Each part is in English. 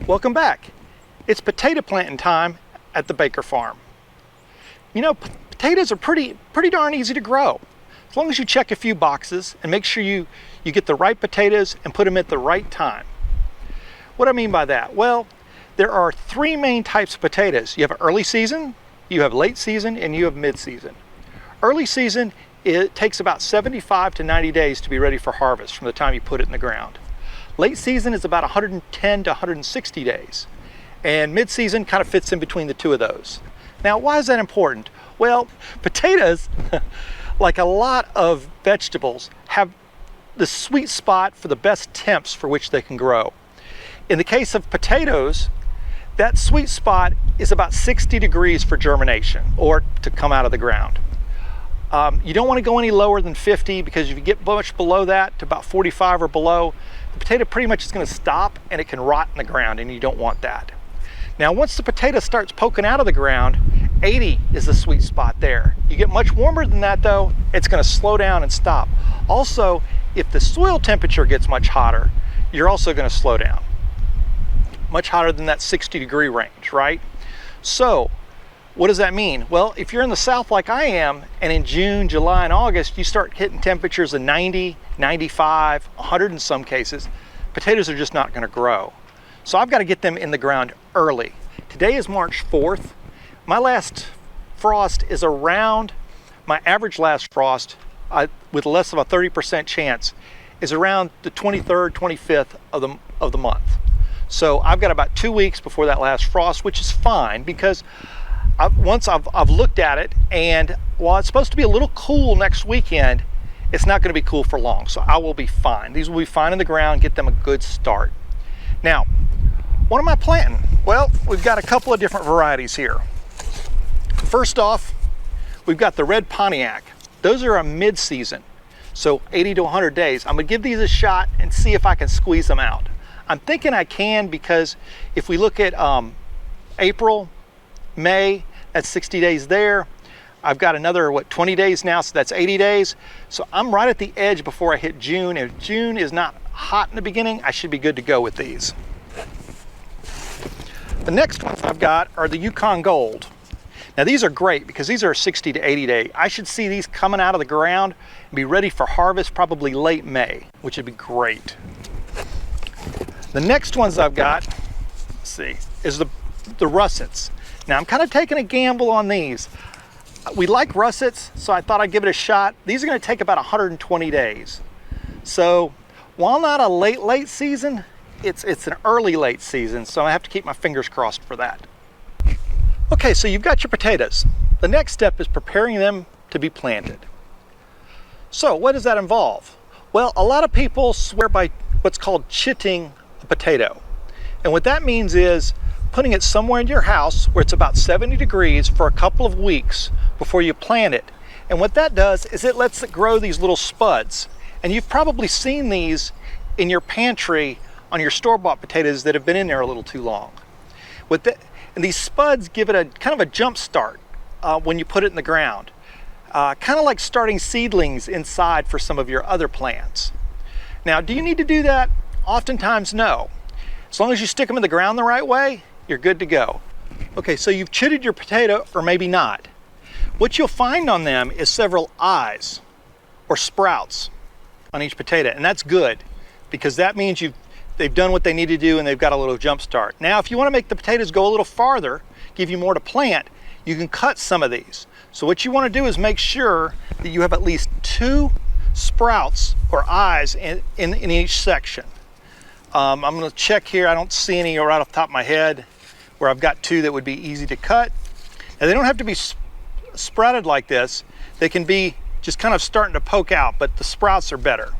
Welcome back. It's potato planting time at the Baker farm. You know, potatoes are pretty darn easy to grow. As long as you check a few boxes and make sure you get the right potatoes and put them at the right time. What do I mean by that? Well, there are three main types of potatoes. You have early season, you have late season, and you have mid-season. Early season, it takes about 75 to 90 days to be ready for harvest from the time you put it in the ground. Late season is about 110 to 160 days. And mid-season kind of fits in between the two of those. Now, why is that important? Well, potatoes, like a lot of vegetables, have the sweet spot for the best temps for which they can grow. In the case of potatoes, that sweet spot is about 60 degrees for germination, or to come out of the ground. You don't want to go any lower than 50, because if you get much below that, to about 45 or below, the potato pretty much is going to stop and it can rot in the ground, and you don't want that. Now, once the potato starts poking out of the ground, 80 is the sweet spot there. You get much warmer than that though, it's going to slow down and stop. Also, if the soil temperature gets much hotter, you're also going to slow down. Much hotter than that 60-degree range, right? So, what does that mean? Well, if you're in the South like I am, and in June, July, and August, you start hitting temperatures of 90, 95, 100 in some cases, potatoes are just not going to grow. So I've got to get them in the ground early. Today is March 4th. My last frost is around, my average last frost, with less of a 30% chance, is around the 23rd, 25th of the month. So I've got about 2 weeks before that last frost, which is fine, because once I've looked at it, and while it's supposed to be a little cool next weekend, it's not going to be cool for long. So I will be fine. These will be fine in the ground, get them a good start. Now, what am I planting? Well, we've got a couple of different varieties here. First off, we've got the red Pontiac. Those are a mid-season, so 80 to 100 days. I'm gonna give these a shot and see if I can squeeze them out. I'm thinking I can, because if we look at April, May, that's 60 days there. I've got another, 20 days now, so that's 80 days. So I'm right at the edge before I hit June. If June is not hot in the beginning, I should be good to go with these. The next ones I've got are the Yukon Gold. Now these are great because these are 60 to 80 day. I should see these coming out of the ground and be ready for harvest probably late May, which would be great. The next ones I've got, let's see, is the russets. Now I'm kind of taking a gamble on these. We like russets, so I thought I'd give it a shot. These are going to take about 120 days. So while not a late season, it's an early late season, so I have to keep my fingers crossed for that. Okay, so you've got your potatoes. The next step is preparing them to be planted. So what does that involve? Well, a lot of people swear by what's called chitting a potato. And what that means is putting it somewhere in your house where it's about 70 degrees for a couple of weeks before you plant it. And what that does is it lets it grow these little spuds. And you've probably seen these in your pantry on your store-bought potatoes that have been in there a little too long. And these spuds give it a kind of a jump start when you put it in the ground. Kind of like starting seedlings inside for some of your other plants. Now, do you need to do that? Oftentimes, no. As long as you stick them in the ground the right way, you're good to go. Okay, so you've chitted your potato, or maybe not. What you'll find on them is several eyes or sprouts on each potato, and that's good because that means they've done what they need to do and they've got a little jump start. Now, if you want to make the potatoes go a little farther, give you more to plant, you can cut some of these. So what you want to do is make sure that you have at least 2 sprouts or eyes in each section. I'm going to check here. I don't see any right off the top of my head where I've got 2 that would be easy to cut. Now, they don't have to be sprouted like this. They can be just kind of starting to poke out, but the sprouts are better.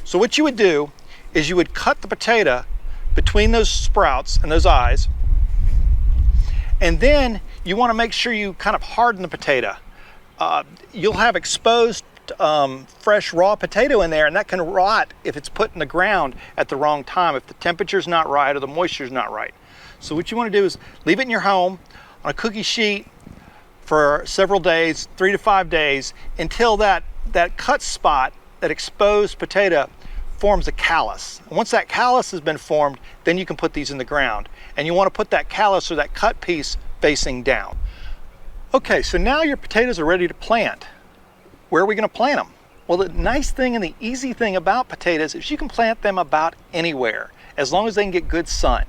So what you would do is you would cut the potato between those sprouts and those eyes, and then you want to make sure you kind of harden the potato. You'll have exposed fresh raw potato in there, and that can rot if it's put in the ground at the wrong time, if the temperature's not right or the moisture's not right. So what you want to do is leave it in your home on a cookie sheet for several days, 3 to 5 days, until that cut spot, that exposed potato, forms a callus. And once that callus has been formed, then you can put these in the ground. And you want to put that callus or that cut piece facing down. Okay, so now your potatoes are ready to plant. Where are we going to plant them? Well, the nice thing and the easy thing about potatoes is you can plant them about anywhere, as long as they can get good sun.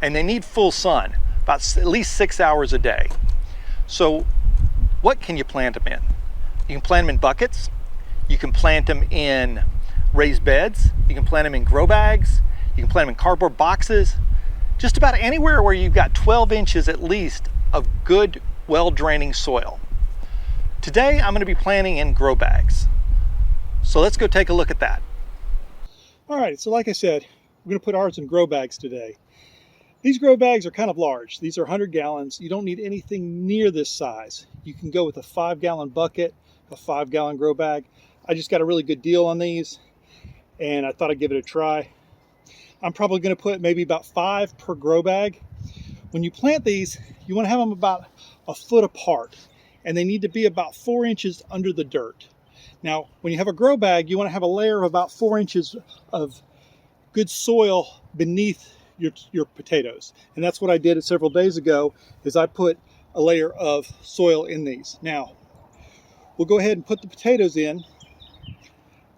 And they need full sun, about at least 6 hours a day. So what can you plant them in? You can plant them in buckets. You can plant them in raised beds. You can plant them in grow bags. You can plant them in cardboard boxes. Just about anywhere where you've got 12 inches at least of good, well-draining soil. Today, I'm going to be planting in grow bags. So let's go take a look at that. All right, so like I said, we're going to put ours in grow bags today. These grow bags are kind of large. These are 100 gallons. You don't need anything near this size. You can go with a 5-gallon bucket, a 5-gallon grow bag. I just got a really good deal on these, and I thought I'd give it a try. I'm probably going to put maybe about 5 per grow bag. When you plant these, you want to have them about a foot apart, and they need to be about 4 inches under the dirt. Now, when you have a grow bag, you want to have a layer of about 4 inches of good soil beneath your potatoes. And that's what I did several days ago, is I put a layer of soil in these. Now, we'll go ahead and put the potatoes in,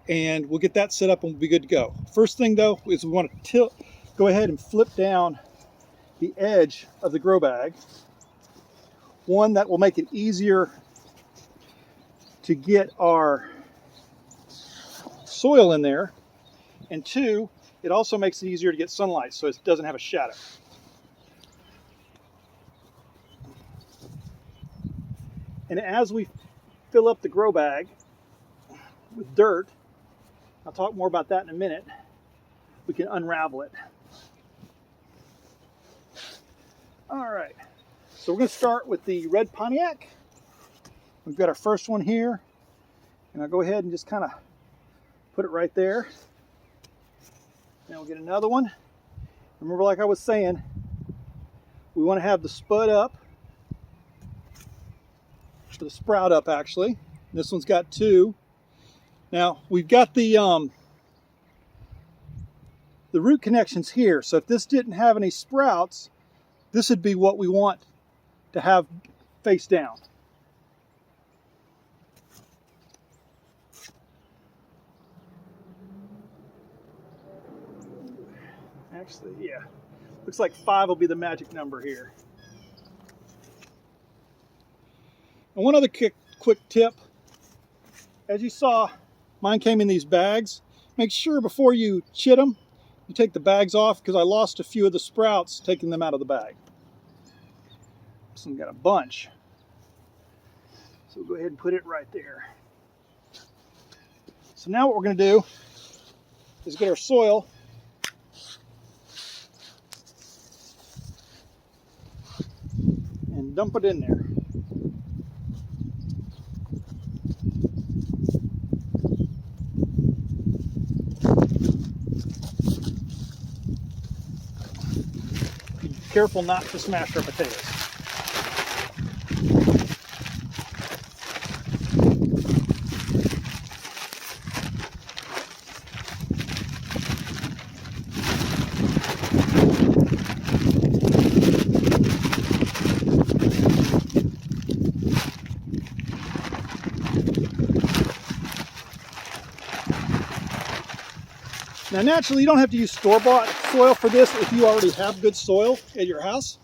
and we'll get that set up and we'll be good to go. First thing though, is we want to go ahead and flip down the edge of the grow bag. One, that will make it easier to get our soil in there, and two, it also makes it easier to get sunlight so it doesn't have a shadow. And as we fill up the grow bag with dirt, I'll talk more about that in a minute, we can unravel it. All right, so we're going to start with the red Pontiac. We've got our first one here, and I'll go ahead and just kind of put it right there. Now we'll get another one. Remember, like I was saying, we want to have the spud up, or the sprout up actually. This one's got 2. Now we've got the root connections here, so if this didn't have any sprouts, this would be what we want to have face down. Actually, yeah, looks like 5 will be the magic number here. And one other quick tip, as you saw, mine came in these bags. Make sure before you chit them, you take the bags off, because I lost a few of the sprouts taking them out of the bag. This one got a bunch. So we'll go ahead and put it right there. So now what we're going to do is get our soil and dump it in there. Be careful not to smash our potatoes. Now naturally, you don't have to use store-bought soil for this if you already have good soil at your house.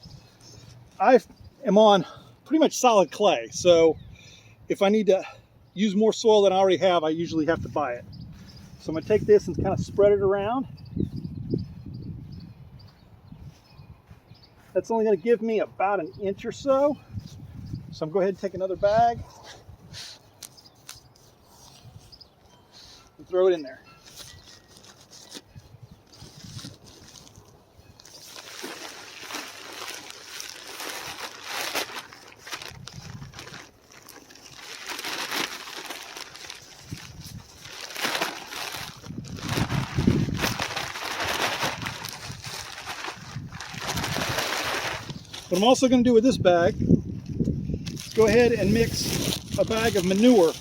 I am on pretty much solid clay, so if I need to use more soil than I already have, I usually have to buy it. So I'm going to take this and kind of spread it around. That's only going to give me about 1 inch or so. So I'm going to go ahead and take another bag and throw it in there. What I'm also going to do with this bag is go ahead and mix a bag of manure,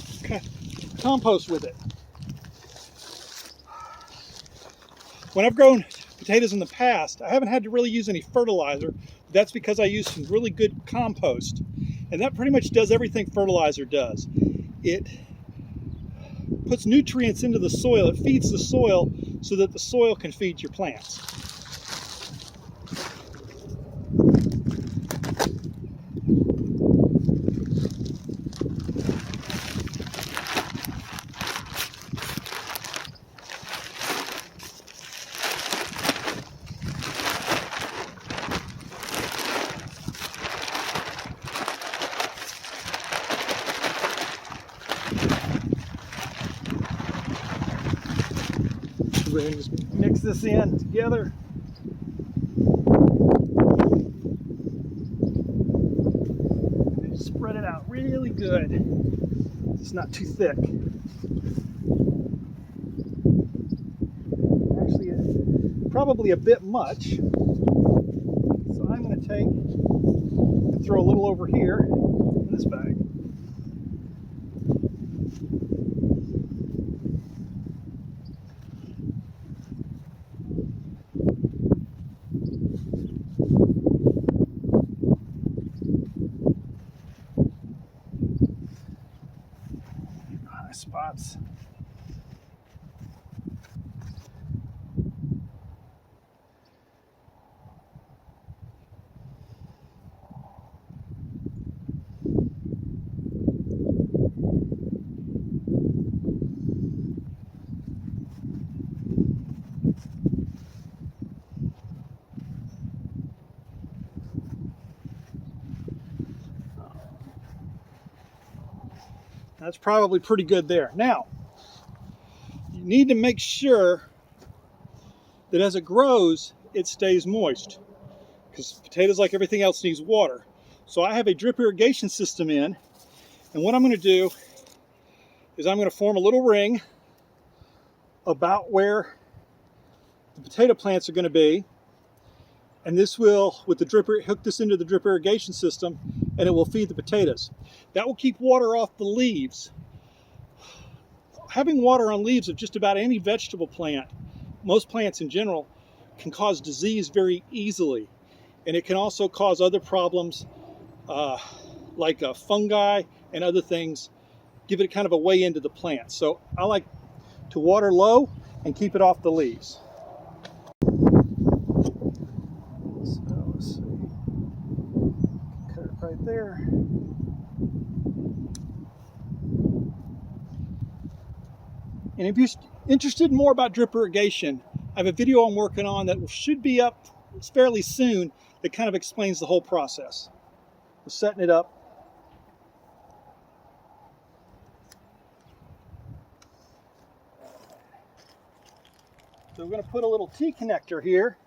compost with it. When I've grown potatoes in the past, I haven't had to really use any fertilizer. That's because I use some really good compost. And that pretty much does everything fertilizer does. It puts nutrients into the soil. It feeds the soil so that the soil can feed your plants. Go ahead and just mix this in together. And spread it out really good. It's not too thick. Actually, probably a bit much. So I'm going to take and throw a little over here in this bag. Spots. That's probably pretty good there. Now, you need to make sure that as it grows, it stays moist, because potatoes, like everything else, needs water. So I have a drip irrigation system in, and what I'm going to do is I'm going to form a little ring about where the potato plants are going to be, and this will, with the hook this into the drip irrigation system, and it will feed the potatoes. That will keep water off the leaves. Having water on leaves of just about any vegetable plant, most plants in general, can cause disease very easily. And it can also cause other problems like fungi and other things, give it kind of a way into the plant. So I like to water low and keep it off the leaves. So let's see. Cut it right there. And if you're interested in more about drip irrigation, I have a video I'm working on that should be up fairly soon that kind of explains the whole process. We're setting it up. So we're going to put a little T-connector here.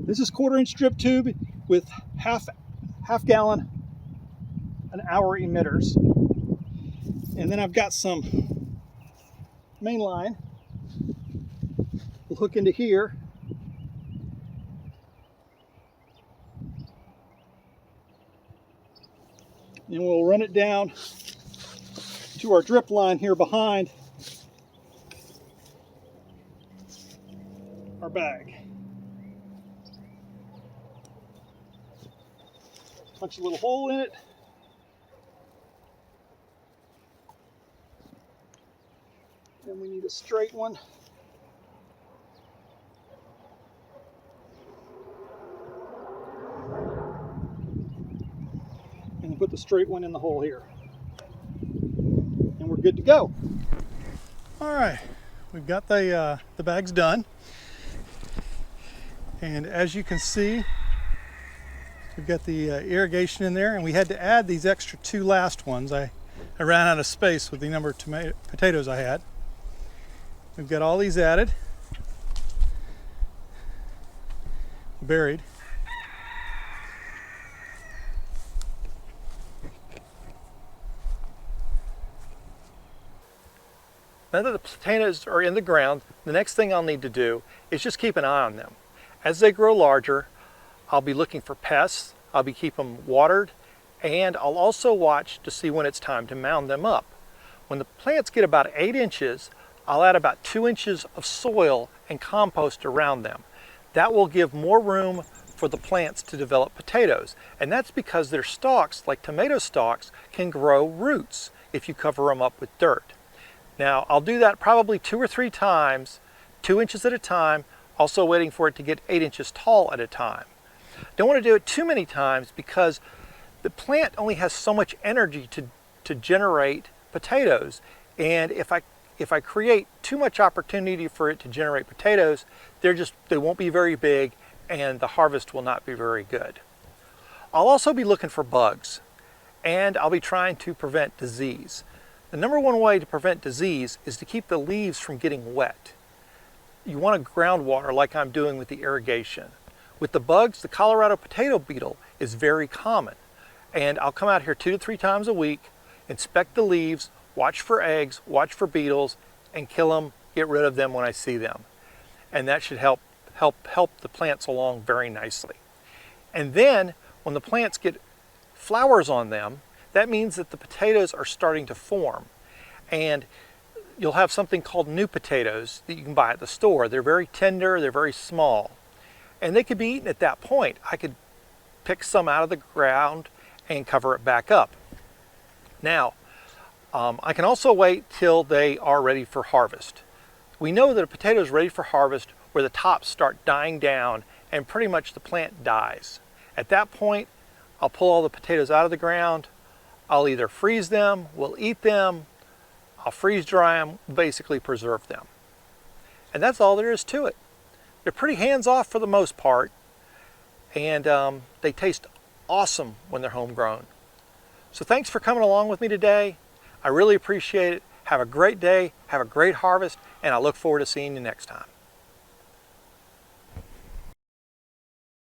This is 1/4-inch drip tube with half gallon an hour emitters. And then I've got some main line. We'll hook into here. And we'll run it down to our drip line here behind our bag. Punch a little hole in it. Then we need a straight one. And put the straight one in the hole here. And we're good to go. All right, we've got the bags done. And as you can see, we've got the irrigation in there, and we had to add these extra 2 last ones. I ran out of space with the number of potatoes I had. We've got all these added, buried. Now that the potatoes are in the ground, the next thing I'll need to do is just keep an eye on them. As they grow larger, I'll be looking for pests, I'll be keeping them watered, And I'll also watch to see when it's time to mound them up. When the plants get about 8 inches, I'll add about 2 inches of soil and compost around them. That will give more room for the plants to develop potatoes. And that's because their stalks, like tomato stalks, can grow roots if you cover them up with dirt. Now, I'll do that probably 2 or 3 times, 2 inches at a time, also waiting for it to get 8 inches tall at a time. Don't want to do it too many times because the plant only has so much energy to generate potatoes. And if I create too much opportunity for it to generate potatoes, they won't be very big and the harvest will not be very good. I'll also be looking for bugs, and I'll be trying to prevent disease. The number one way to prevent disease is to keep the leaves from getting wet. You want to groundwater like I'm doing with the irrigation. With the bugs, the Colorado potato beetle is very common. And I'll come out here 2 to 3 times a week, inspect the leaves, watch for eggs, watch for beetles, and kill them, get rid of them when I see them. And that should help the plants along very nicely. And then when the plants get flowers on them, that means that the potatoes are starting to form. And you'll have something called new potatoes that you can buy at the store. They're very tender, they're very small. And they could be eaten at that point. I could pick some out of the ground and cover it back up. Now, I can also wait till they are ready for harvest. We know that a potato is ready for harvest where the tops start dying down and pretty much the plant dies. At that point, I'll pull all the potatoes out of the ground. I'll either freeze them, we'll eat them, I'll freeze dry them, basically preserve them. And that's all there is to it. They're pretty hands-off for the most part, and they taste awesome when they're homegrown. So thanks for coming along with me today. I really appreciate it. Have a great day, have a great harvest, and I look forward to seeing you next time.